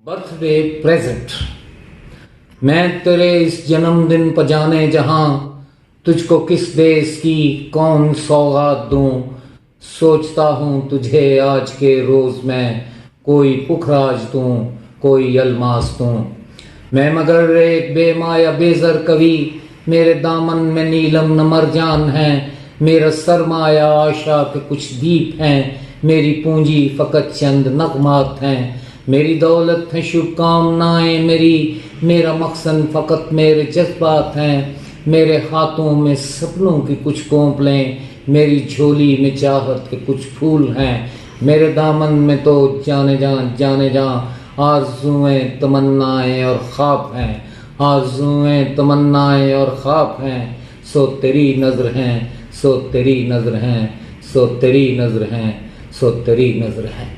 Birthday present. मैं तेरे इस जन्मदिन पर जाने जहां तुझको किस देश की कौन सौगात दूं, सोचता हूं तुझे आज के रोज मैं कोई पुखराज दूं, कोई अलमास दूं। मैं मगर एक बेमाया बेजर कवि, मेरे दामन में नीलम न मरजान है। मेरा सरमाया आशा के कुछ दीप हैं, मेरी पूंजी फकत चंद नगमात हैं। मेरी दौलत है शुभकामनाएं मेरा मकसद फकत मेरे जज्बात हैं। मेरे हाथों में सपनों की कुछ कोंपलें, मेरी झोली में चाहत के कुछ फूल हैं। मेरे दामन में तो जाने जा आरज़ुएं तमन्नाएं और ख्वाब हैं, आरज़ुएं तमन्नाएं और ख्वाब हैं। सो तेरी नज़र हैं, सो तेरी नज़र हैं, सो तेरी नज़र हैं, सो तेरी नज़र हैं।